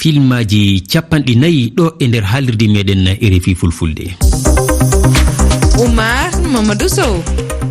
filmaji 40 ɗo e nder haalirde meɗen RFI Fulfulde. Oumar Mamadou Sow.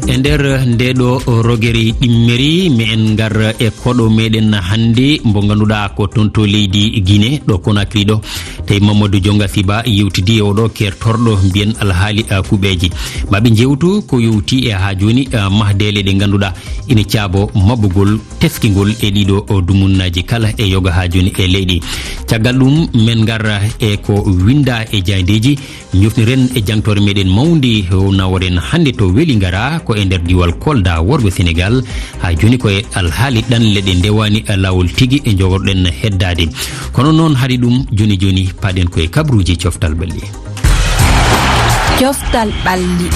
E nder ndeɗo rogere ɗimmeri mi en gar e koɗo meɗen hande mo ganduɗa ko toon to leydi Guinée ɗo Conakry ɗo tawi Mamadou Dionga Fiba yewtidi e oɗo kertorɗo mbiyen alhaali kuɓeji maɓe jewtu ko yewti e ha joni mahdele ɗe ganduɗa ina caabo maɓɓugol teskingol e ɗiɗo dumunnaji kala e yoga ha joni e leydi. Caggal ɗum men gar e ko winda e jaydeji ñofniren e jangtore meɗen mawdi naworen hande to weeli ngara ko e nder diwal Kolda worɓe Sénégal ha joni koye alhaali ɗanle ɗe ndewani lawol tigui e jogorɗen heddade. Kono noon haadi ɗum joni paɗen koye kabruji coftal ɓalli. Coftal ɓalli.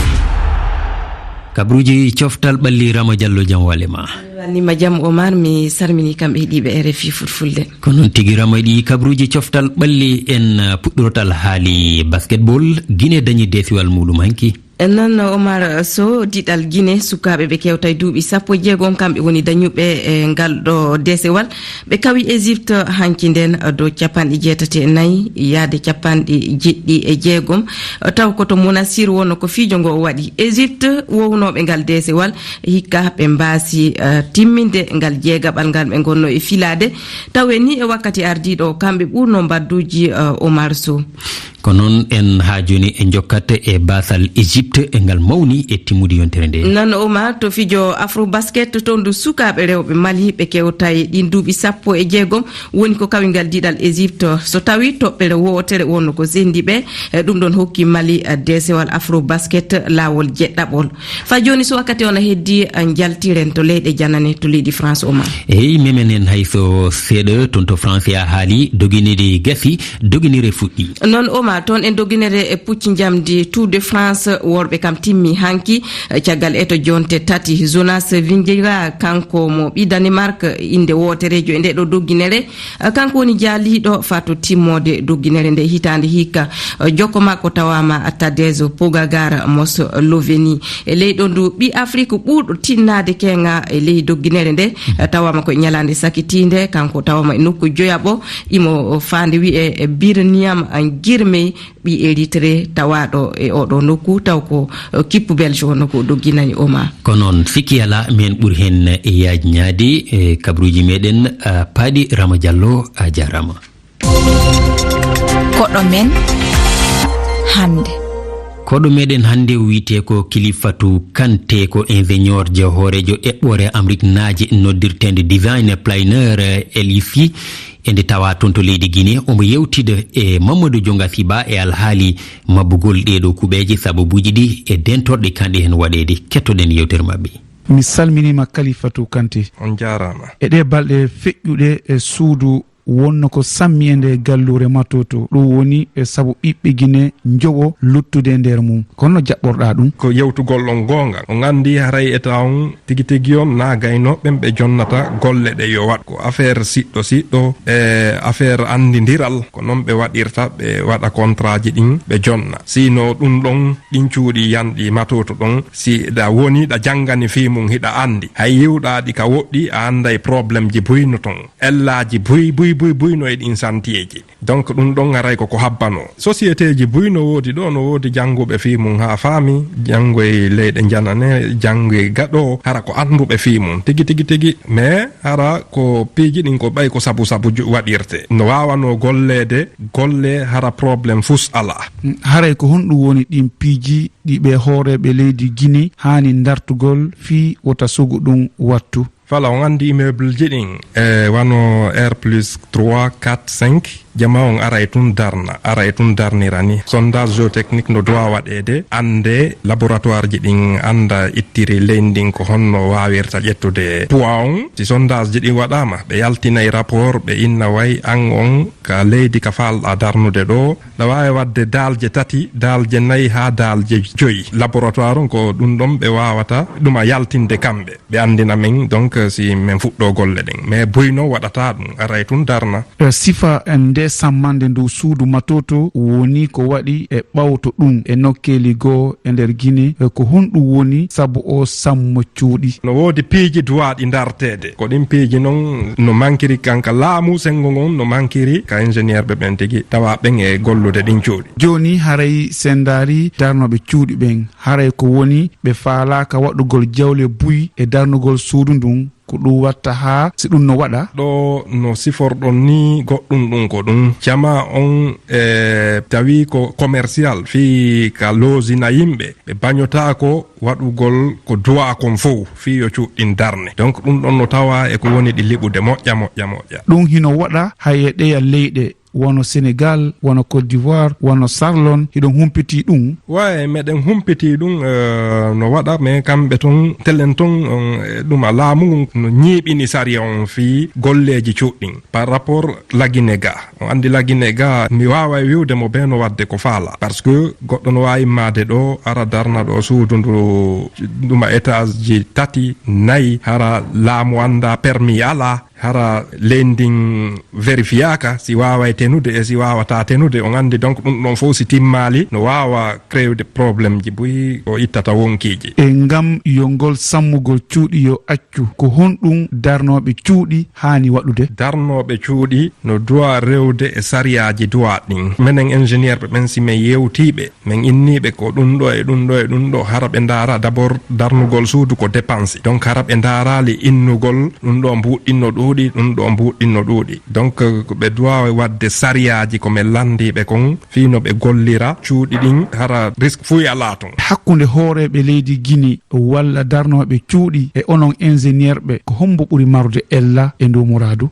Kabruji coftal ɓalli Rama Diallo jam walema. Nima jam Omar mi sarmini kamɓe heeɗiɓe RFI Fulfulde. Ko noon tigui Rama ɗi kabruji coftal ɓalli en puɗɗorotal haali basketball Guinée dañi desiwal muɗum hanki. Non Omar Sow diɗal Guinée sukaɓe ɓe kewta e duuɓi 16 kamɓe woni dañuɓe e ngal ɗo desewal ɓe kawi Égypte hanki nden dow 84 yaade 76 taw koto Monastir wonno ko fiijo ngo o waɗi. Égypte wownoɓe ngal desewal hikka ɓe mbasi timminde ngal jeegaɓal ngal ɓe gonno e filade tawe ni e wakkati ardiɗo kamɓe ɓurno mbadduji Omar Sow. Ko noon en ha joni e jokkat e basal Égypte e ngal mawni e timmude yontere nde. Non Omar to fijo Afro Basket toon du sukaɓe rewɓe Mali ɓe kewta e ɗin duuɓi 16 woni ko kawi ngal diɗal Égypte so tawi toɓɓere wotere wonno ko sendi ɓe ɗum ɗon hokki Mali desewal Afro Basket lawol jeɗɗaɓol. Fa joni so wakkati on heddi jaltiren to leyɗe janane to leydi France Omar. Eyi memenen hayso seeɗa toon to France ya haali doginede gasi doginire fuɗɗi. Non Omar toon en doginere e pucci jamdi Tour de France worɓe kam timmi hanki caggal eto jonte tati. Jonas Vingegaard kanko mo ɓi Danemark inde woterejo e nde ɗo dogginere kanko woni jaaliɗo fato timmode dogginere nde hitande hikka jokko makko tawama Tadej Pogacar mo Sloveni e leyɗo ndu ɓi Afrique ɓurɗo tinnade kenga e ley dogginere nde tawama koye ñalande sakitinde kanko tawama e nokku joyaɓo imo fande wi'e Birniam Girmay ɓi Eritré tawaɗo e oɗo nokku taw ko kippu Belge wonno ko dogginani Omar. Ko noon sikki ala men ɓuuri hen e yajñade e kabruji meɗen paaɗi Rama Diallo a jarama. Koɗo men hande. Koɗo meɗen hande wiyete ko Kilifatu Kanté ko ingénieur je hoorejo eɓɓore Amérique naaji noddirtende design planner LIFI ende tawa toon to leydi Guinée omo yewtida e Mamadou Dionga Fiba e alhaali mabbugol ɗeɗo kuɓeji sababuji ɗi e dentorɗe kanɗe hen waɗede. Kettoɗen yewtere mabɓe. Mi salminima Kalifatu Kanté. On jarama. E ɗe balɗe feƴƴuɗe e suudu wonno ko sammi e nde gallure matoto ɗum woni e saabu ɓiɓɓe Guinée jogo luttude nder mum kono jaɓɓorɗa ɗum ko yewtugol on gonga o gandi haray état on tigi tigi on na gaynoɓen ɓe jonnata golle ɗe yo wat ko affaire siɗɗo e affaire andidiral ko noon ɓe waɗirta ɓe waɗa contrat ji ɗin ɓe jonna sino ɗum ɗon ɗin cuuɗi yanɗi matoto ɗon si ɗa woni ɗa janggani fimum hiɗa andi hay yiwɗaɗi ka woɗɗi a anday probléme ji buyno ton ellaji buyno e ɗin santieji donc ɗum ɗon aray koko habbano société ji buyno woodi ɗo no woodi jannguɓe fimum ha faami janngoye leyɗe janane janngoye gaɗo hara ko anduɓe fimum tigi mais hara ko piiji ɗin ko ɓay ko sabu waɗirte no wawano golle hara probléme fus ala haray ko honɗum woni ɗin piiji ɗiɓe hooreɓe leydi Guinée hani dartugol fi wota sugu ɗum wattu. Voilà, on andi immeuble ji ɗin wano R+3 4 5 jama on aray tun darnirani sondage géotechnique no dowa waɗede ande laboratoire ji ɗin anda ittiri leydi ko honno wawirta ƴettude poids on si sondage ji ɗin waɗama ɓe yaltinay rapport ɓe inna way an on ka leydi ka falɗa darnude ɗo ɗa wawi wadde dalje 3 dalje 4 ha dalje 5 laboratoire on ko ɗum ɗon ɓe wawata ɗuma yaltinde kamɓe ɓe andina men donc si min fuɗɗo golle ɗen mais buyno waɗata ɗum aray tun darna sifa nde nde sammande ndu suudu matoto woni ko waɗi e ɓawto ɗum e nokkeli goo e nder Guinée ko honɗum woni sabu o sammo cuuɗi. No woodi piiji duwaɗi dartede ko ɗin piiji noon no mankiri kanka laamu sengo ngon no mankiri ka ingénieur ɓe ɓen tigi tawa ɓen e gollude ɗin cuuɗi. Joni haray sendari darnoɓe cuuɗi ɓen haray ko woni ɓe faalaka waɗugol jawle buy e darnugol suudu ndun ko ɗum watta ha si ɗum no waɗa ɗo no siforɗon ni goɗɗum ɗum ko ɗum jama on tawi ko commercial fi ka loosina yimɓe ɓe bañotako waɗugol ko duwa kon fof fi yo cuuɗɗin darne donc ɗum ɗon no tawa e ko woni ɗi liɓude moƴƴa ɗum hino waɗa hay e ɗeya leyɗe wono Sénégal wono Côte d'Ivoire wono Sarlon hiɗon humpiti ɗum way meɗen humpiti ɗum no waɗa mais kamɓe ton tellen ton ɗum a laamu no ñiiɓini sariya on fi golleji cuuɗɗin par rapport lagine ga on andi lagine ga mi wawa wiwde mo be no wadde ko faala par ce que goɗɗo no wawi maade ɗo ara darna ɗo suudu ndu ɗuma étage ji 3 4 hara laamu anda permis ala hara lending vérifiaka si wawa tenude e si wawata tenude on andi donc ɗum ɗon fof si timmali no wawa créude probléme ji boyi o ittata wonkiji e ngam yongol sammugol cuuɗi yo accu ko honɗum darnoɓe cuuɗi hani waɗude darnoɓe cuuɗi no duwa rewde e sariyaji duwa ɗin minen ingénieur ɓe ɓen si min yewtiɓe min inniɓe ko ɗum ɗo e ɗum ɗo e ɗum ɗo hara ɓe daara d' abord darnugol suudu ko dépense donc hara ɓe daarali innugol ɗum ɗo mbuɗɗinno ɗuuɗi ɗum ɗo mbuɗɗinno ɗuuɗi donc ɓe duwa wadde sariyaji ko min landiɓe kon fino ɓe gollira cuuɗi ɗin hara risque fuy ala ton hakkude hooreɓe leydi Guinée walla darnoɓe cuuɗi e onon ingénieur ɓe ko hombo ɓuuri marde ella e ndu muradu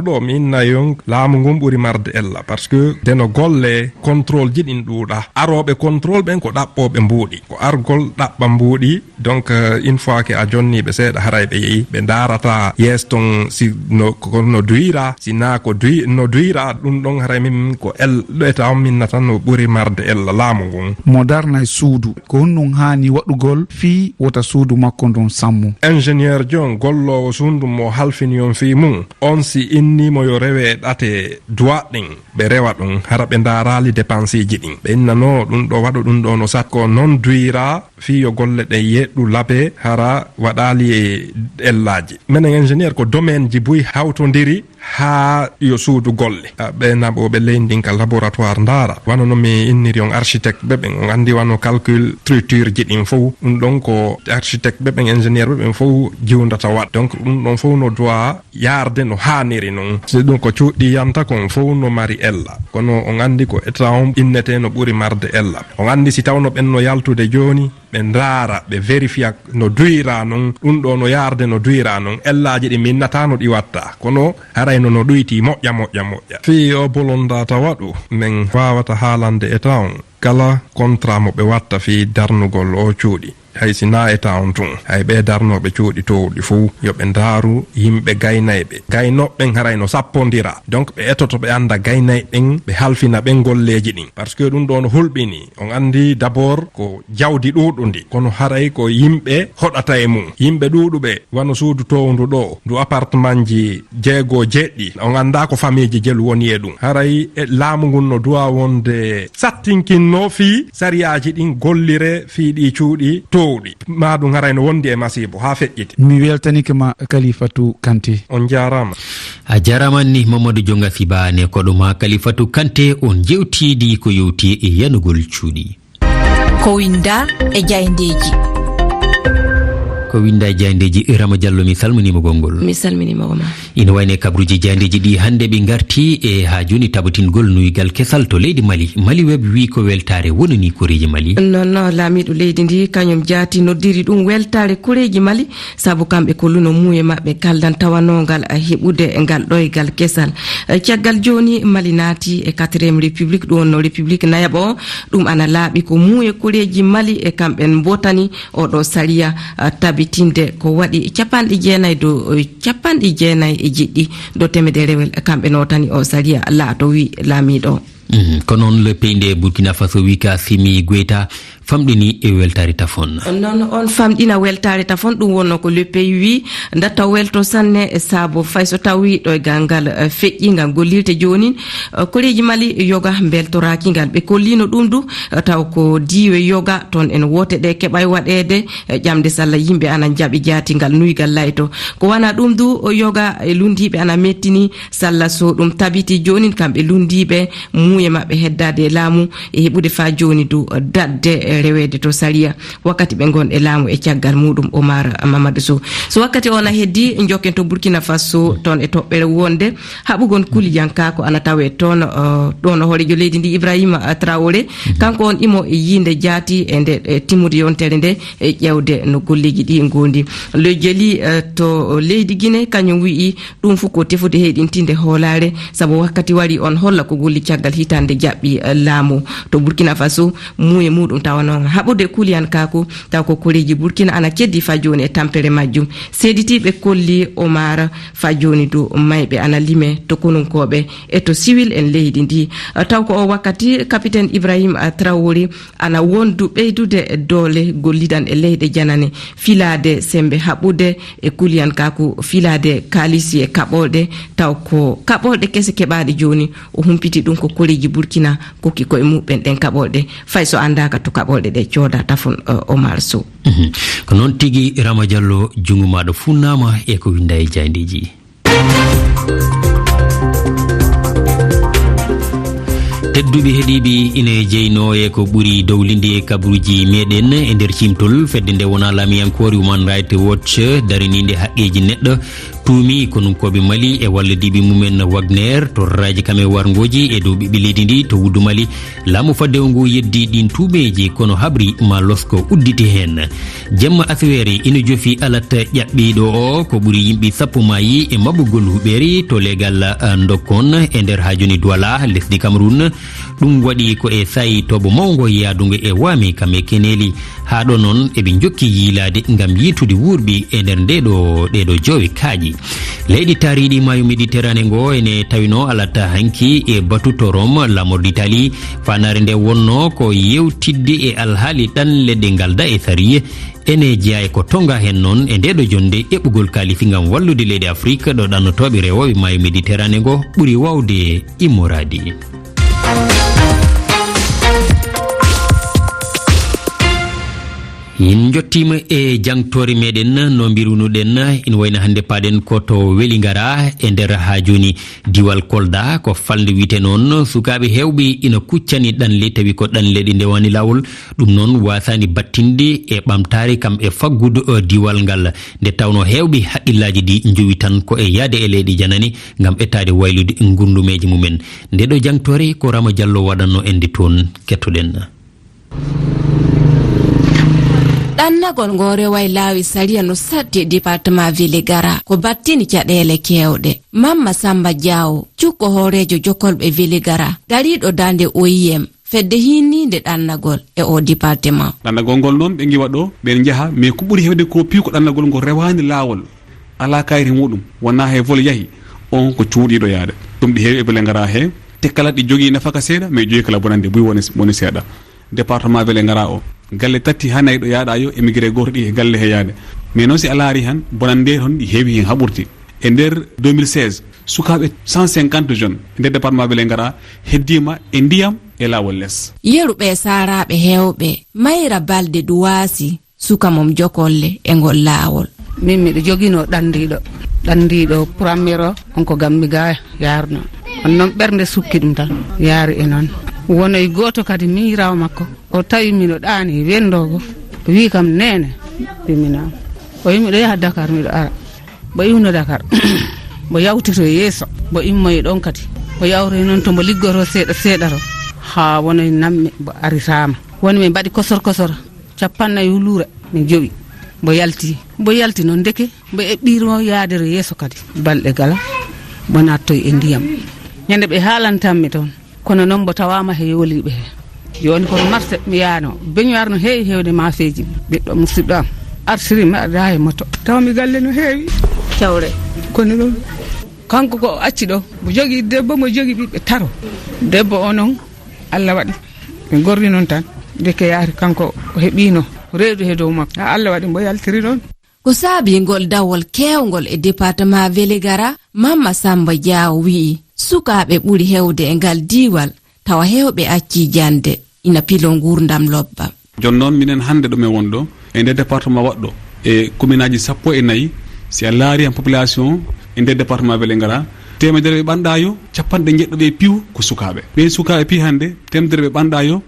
ɗo mi inna yon laamu ngun ɓuuri marde ella par ce que deno golle contrôle ji ɗin ɗuuɗa aroɓe contrôle ɓen ko ɗaɓɓoɓe mbuuɗi ko argol ɗaɓɓa mbuuɗi donc une fois que a jonniɓe seeɗa haray ɓe yeehi ɓe darata yees ton si no duyira sina ko no duyira ɗum ɗon haray min ko ɗoyta on minna tan no ɓuuri marde ella laamu ngun mo darna e suudu ko honɗum hani waɗugol fi wota suudu makko ndun sammu ingénieur jon gollowo suudu mo halfini on fi mum on si innimo yo rewe ɗate duwa ɗin ɓe rewa ɗum hara ɓe darali dépense ji ɗin ɓe innano ɗum ɗo waɗa ɗum ɗo no sakko non duyira fi yo golle ɗe yeɗɗu laabe hara waɗali e ellaji minen ingénieur ko domaine ji boyi hawtodiri ha yo suudu golle ɓe naɓoɓe leydi ka laboratoire ndaara wano no mi inniri on architecte ɓe ɓen on andi wano calcul structure ji ɗin fof ɗum ɗon ko architecte ɓe ɓen ingénieur ɓe ɓen fof jiwdata wat donc ɗum ɗon fof no doit yarde no haniri noon si ɗum ko cuuɗɗi yanta kon fof no mari ella kono on andi ko état on innete no ɓuuri marde ella on andi si tawno ɓen no yaltude joni ɓe ndaara ɓe vérifia no duyira noon ɗum ɗo no yarde no duyira noon ellaji ɗi minnata no ɗi watta kono harayno no ɗoyti moƴƴa fi o bolondata waɗu min wawata haalande état on kala contrat mo ɓe watta fi darnugol o cuuɗi hay sina état on tun hay ɓe darnoɓe cuuɗi towɗi fo yoɓe ndaaru yimɓe gaynayɓe gaynoɓɓen harayno sappodira donc ɓe etoto ɓe anda gaynayɓen ɓe halfina ɓen golleji ɗin par ce que ɗum ɗo no hulɓini on andi d' abord ko jawdi ɗuɗundi kono haray ko yimɓe hoɗata e mum yimɓe ɗuɗuɓe wano suudu towndu ɗo ndu appartement ji 6-7 on anda ko famille ji jelu woni e ɗum haray laamu ngun no duwa wonde sattinkinno fi sariyaji ɗin gollire fi ɗi cuuɗi maɗum harayno wondi e masibo ha feƴƴiti mi weltanike ma Kalifatou Kanté on jarama a jaraman ni Mamadou Dionga Sibane ko ɗuma Kalifatou Kanté on jewtidi ko yewti e yanugol cuuɗi ko winda e jayndeji ko winda jayndeji Rama Diallo mi salminima gongol mi salminima oma ina wayne kabruji jayndeji ɗi hande ɓe garti e ha joni tabatingol nuygal kesal to leydi Mali web wi ko weltare wonani koreji Mali non laamiɗo leydi ndi kañum jaati noddiri ɗum weltare koreji Mali saabu kamɓe kolluno muuye mabɓe kaldan tawanogal heɓude ngal ɗoygal kesal caggal joni Mali naati e 4e république ɗum no république nayaɓa o ɗum ana laaɓi ko muuye koreji Mali e kamɓen mbotani oɗo sariya tabitinde ko waɗi 90 e jiɗɗi do temedere rewel kamɓe notani o sariya laato wi laamiɗo ko noon le pays nde Burkina Faso wi ka Simi Goïta famɗini e weltare tafon. Non on famɗina weltare tafon ɗum wonno ko le pays wi datta welto sanne e saabo fay so tawi ɗo gangal feƴƴi ngal gollirte joni koreji Mali yoga beltoraki ngal ɓe kollino ɗum du taw ko diwe yoga ton en wote ɗe keɓay waɗede ƴamde salla yimɓe ana jaɓi jaatingal nuygal layto ko wana ɗum du yoga e lundiɓe ana mettini salla so ɗum tabiti joni kamɓe lundiɓe muye mabɓe heddade laamu e heɓude fa joni du dadde rewede to sariya wakkati ɓe gon e laamu e caggal muɗum Omar Mamadou Sow so wakkati ona heddi jokken to Burkina Faso ton e toɓɓere wonde haɓugon kuliyanka ko ana tawe ton ɗon horejo leydi ndi Ibrahima Traoré kanko on imo e yinde jaati e nde timmude yontere nde e ƴewde no golleji ɗi gondi le jeli to leydi Guinée kañum wi'i ɗum fu ko tefude heɗintinde hoolare sabu wakkati wari on holla ko golli caggal hitande jaɓɓi laamu to Burkina Faso muye muɗum tawa noon haɓude kuliyan kako taw ko koreji Burkina ana keddi fa joni e tampere majjum seeditiɓe kolli Omar fa joni du mayɓe ana lime to konunkoɓe e to civil en leydi ndi taw ko o wakkati capitaine Ibrahima Traoré ana wondu ɓeydude doole gollidan e leyɗe janane filade sembe haɓude e kuliyan kako filade kalisi e kaɓolɗe taw ko kaɓolɗe kese keɓaɗe joni o humpiti ɗum ko koreji Burkina kokki koye muɓɓen ɗen kaɓolɗe fay so andaka to kaɓolɗe ɗe cooda tafon Omar Sow ko noon tigui Rama Diallo jungo maɗo funnama e ko winda e jayndeji. tedduɓe heeɗiɓe ine jeyno e ko ɓuuri dowlindi e kabaruji meɗen e nder cimtol fedde nde wona lamiyankore Human Rights Watch darininde haqqeji neɗɗo tuumi konunkoɓe Mali e wallodiɓe mumen Wagner torraji kame wargoji e dow ɓiɓɓe leydi ndi to wuddu Mali laamu fadde o ngu yeddi ɗin tuumeji kono habri ma losko udditi hen jemma aswere ina jofi alat ƴaɓɓiɗo o ko ɓuuri yimɓe sappo mayi e maɓɓugol huɓeri to legal dokkon e nder ha joni Douala lesdi Cameroun ɗum waɗi ko e sayi toɓo mawgo yadugo e wami kame keneli ha ɗo noon eɓe jokki yiilade gam yitude wurɓi e nder ɗeɗo jowe kaaƴi leydi taariɗi maayo méditerranée ngo ene tawino alata hanki e batuto Rome lamorde Italie fanare nde wonno ko yewtidde e alhaali ɗan leɗɗe ngalda e sariye ene jeeya ko tonga hen noon e ndeɗo jonde eɓɓugol kalifi gam wallude leydi Afrique ɗo ɗannotoɓe rewoɓe maayo méditerranée ngo ɓuuri wawde immoradi. in jottima e jangtore meɗen no mbirunoɗen ina wayno hande paɗen koto Welingara e nder ha joni diwal Kolda ko falde wite noon sukaɓe hewɓe ina kuccani ɗanle tawi ko ɗanle ɗe ndewani lawol ɗum noon wasani battinde e ɓamtare kam e faggudu diwal ngal nde tawno hewɓe haqqillaji ɗi jowi tan ko e yaade e leydi janani gam ɓettade waylude gurdumeji mumen ndeɗo jangtore ko Rama Diallo waɗanno ende toon kettoɗen. ɗannagol ngo reway laawi sariya no saddi département Vélingara ko battini caɗele kewɗe Mamma Samba Diawo cukko hoorejo jokolɓe Vélingara dariɗo dande OIM fedde hinninde ɗannagol e o département ɗannagol ngol noon ɓe giwa ɗo ɓen jaaha mais ko ɓuuri hewde ko pi ko ɗannagol ngol rewani laawol ala kayri muɗum wonna hay vol yahi on ko cuuɗiɗo yaade ɗum ɗi heewi e Vélingara he te kala ɗi jogui nafaka seeɗa mais joyi kala bonande buy woni seeɗa département Vélingara o galle tati ha nayi ɗo yaaɗa yo émigré goto ɗi e galle he yaade mais noon si a laari han bonande toon ɗi heewi hen haɓurti e nder 2016 sukaɓe 150 jeunes e nder département Vélingara heddima e ndiyam e laawol less yeruɓe saraɓe hewɓe Mayra Balde Duwasi suka mom jokolle e ngol laawol min miɗo joguino ɗandiɗo premier o onko gammi ga yarno on noon ɓernde sukki ɗum tan yaari e noon wonoy goto kadi miirawo makko o tawi mino ɗaani wendogo o wi kam nene ɗuminama o wi miɗo yaha Dakar miɗo ara mo iwno Dakar mo yawtito yeeso mo immoye ɗon kadi o yawre noon to mo liggoto seeɗa to ha wonoy nammi mo aritama woni mi mbaɗi kosor 50 wuluure mi jowi mo yalti noon ndeke mo eɓɓirimo yaadere yeeso kadi balɗe gala mo nattoy e ndiyam ñande ɓe haalantanmi toon kono noon mbo tawama he yoliɓe he joni kono marché mi yaano beñoir no heewi hewde mafeji ɓiɗɗo musidɗo am arsiri mi arda he moto tawmi galle no heewi cawre kono ɗum kanko ko acci ɗo mo jogui debbo mo jogui ɓiɓɓe taro debbo o noon Allah waɗi ɓe gorri noon tan deke yaari kanko o heɓino reedu he dow makko ha Allah waɗi mbo yaltiri ɗon. Ko saabi ngol dawol kewngol e département Vélingara, Mamma Samba Diaw wi'i sukaaɓe ɓuri hewde e ngal diiwal tawa hewɓe acci jande ina pilo gurdam lobba. Jon noon minen hande ɗo min wonɗo e nder département waɗɗo e commune aji 14 si a laari en population e nder département Vélingara temedere ɓe ɓanɗayo 90 piw ko sukaɓe. ɓe sukaɓe pi hande temedere ɓe ɓanɗayo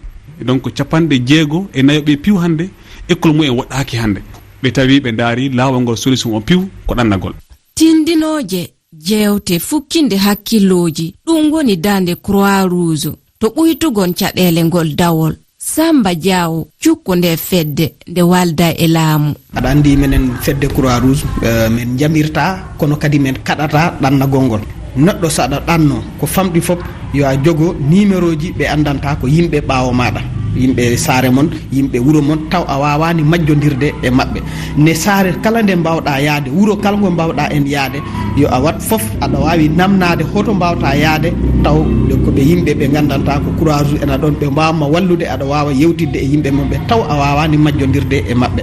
donc 64 ɓe piw hande école mumen waɗaki hande ɓe tawi ɓe daari laawol ngol solution o piw ko ɗannagol. Tindinoje jewte fukkinde hakkilloji ɗum woni dande Croix Rouge to ɓuytugon caɗele ngol dawol. Samba Diaw cukko nde fedde nde walda e laamu. aɗa andi minen fedde Croix Rouge min jamirta kono kadi min kaɗata ɗannagol ngol. neɗɗo saɗa ɗanno ko famɗi fof yo a jogo numéro ji ɓe andanta ko yimɓe ɓaawo maɗa, yimɓe saare mon, yimɓe wuro mon, taw a wawani majjodirde e mabɓe. ne saare kala nde mbawɗa yaade, wuro kala ngo mbawɗa en yaade, yo a wat fof aɗa wawi namnade hoto mbawta yaade taw koɓe yimɓe ɓe gandanta ko Croix Rouge ena ɗon ɓe mbawma wallude, aɗa wawa yewtidde e yimɓe mon ɓe taw a wawani majjodirde e mabɓe.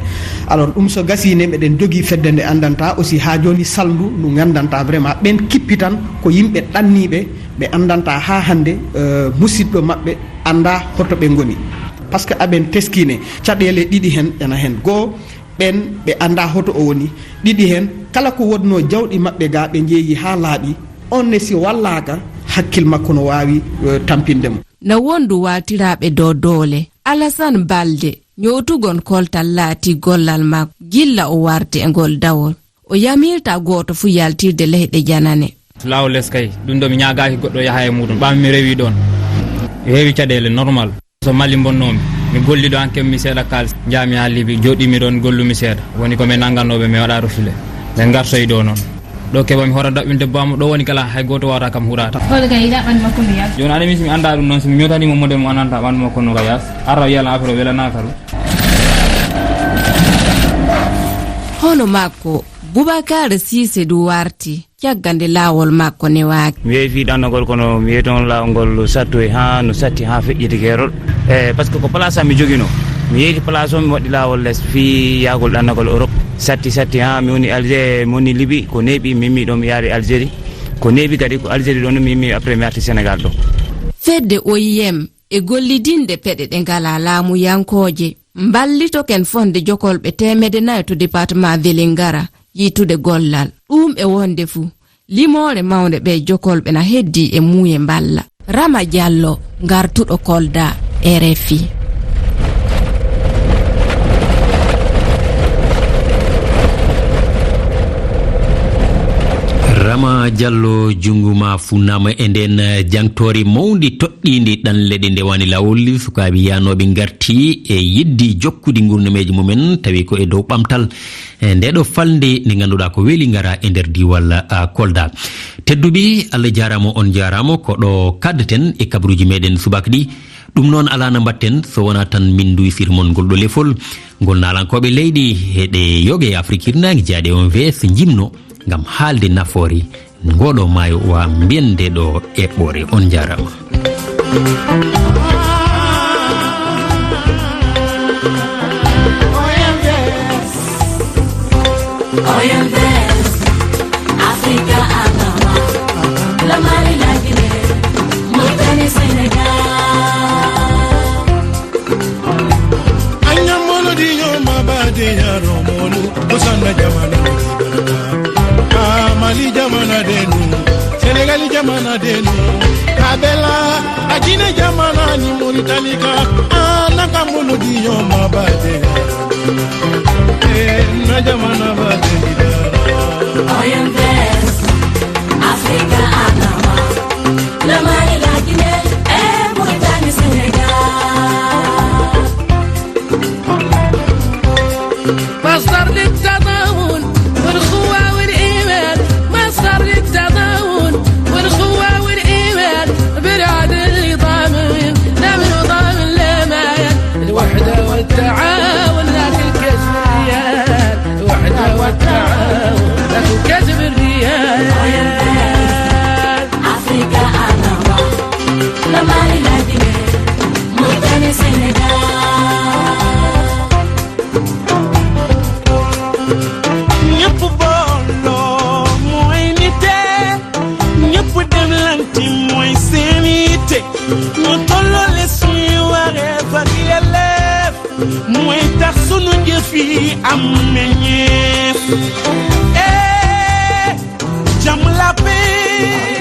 alors ɗum so gasine meɗen jogui fedde nde andanta aussi ha joni saldu ndu gandanta vraiment ɓen kippitan ko yimɓe ɗanniɓe ɓe andanta ha hande musidɗo mabɓe anda hoto ɓe goni. par ce que aɓen teskine caɗele ɗiɗi hen ena hen. goo ɓen ɓe anda hoto o woni. ɗiɗi hen kala ko wonno jawɗi mabɓe ga ɓe jeeyi ha laaɓi, on ne si wallaka hakkil makko no wawi tampindemo. No wondu watiraɓe dow doole, Alassane Balde ñowtugon koltal laati gollal makko gilla o warti e ngol dawol. O yamirta goto fu yaltirde leyɗe janane. lawol les kay ɗum ɗo mi ñagaki goɗɗo yaha e muɗum ɓam mi rewi ɗon heewi caɗele normal. so mali bonnomi mi golliɗo anke mi seeɗa kalis jami ha Libi joɗimi ɗon gollumi seeɗa woni komi nangannoɓe mi waɗa refule ɓe gartoyi ɗo noon ɗo keɓa mi hora daɓɓinde bamo ɗo woni kala hay goto wawata kam huɗata joni aɗa mi anda ɗum noon somi ñotanimo model mo ananta ɓandu makko no ka yas arra yiyala affaire o welanaka ɗum. hono makko Boubacar Cissé du warti caggande laawol makko ne waaki. mi yeeyi ɗannagol kono mi yeeyi toon laawol ngol sattoyi ha no satti ha feƴƴiti keerol par ce que ko place am mi jogino mi yeeyi place o mi waɗi laawol less fi yaagol ɗannagol Europe satti ha mi woni Algérie mi woni Libye ko neeɓi mi yimmi ɗo mi yaari Algérie ko neeɓi kadi ko Algérie ɗo mi yimmi après mi arti Sénégal ɗo. fedde OIM e gollidinde peɗe ɗe ngala laamu yankoje mballitoken fonde jokolɓe 400 to département Vélingara yitude gollal ɗum e wonde fuu limore mawde ɓe jokolɓe na heddi e muuye mballa. Rama Diallo gartuɗo Kolda RFI. Rama Diallo junguma funnama e nden jangtori mawdi toɗɗidi ɗanleɗe nde wani lawol sukaɓe yanoɓe garti e yiddi jokkude gurnameji mumen tawi ko e dow ɓamtal ndeɗo falde nde ganduɗa ko Vélingara e nder diwal Kolda. tedduɓe Allah jarama on jarama ko ɗo kaddaten e kabruji meɗen subaka ɗi ɗum noon alana mbatten so wona tan min duysirmon ngol ɗo lefol ngol nalankoɓe leydi heɗe yogue e Afrique hirnagi jaade on wees jimno ngam haalde nafoore ngoɗo maayo wa mbiyande ɗo eɓɓore on jarama. Mali jamana denu, Senegali jamana denu, Kabela, Ajine jamana ni Mauritania, Nakamulu diyo mabade, na jamana bade. Oyen West, Africa Anama, la Mali la Guinée, Mauritania Senegal. Pastor Dictador, والخوة والإيمان مصدر للتضامن والخوة والإيمان بالعد اللي ضامن نعمل ضامن لمايا الوحدة والتعاون لا تلك الوحدة unité ñu tollale suñu wareef ak yelleef mooy tax sunu jëf yi am meññeef jàmm la paix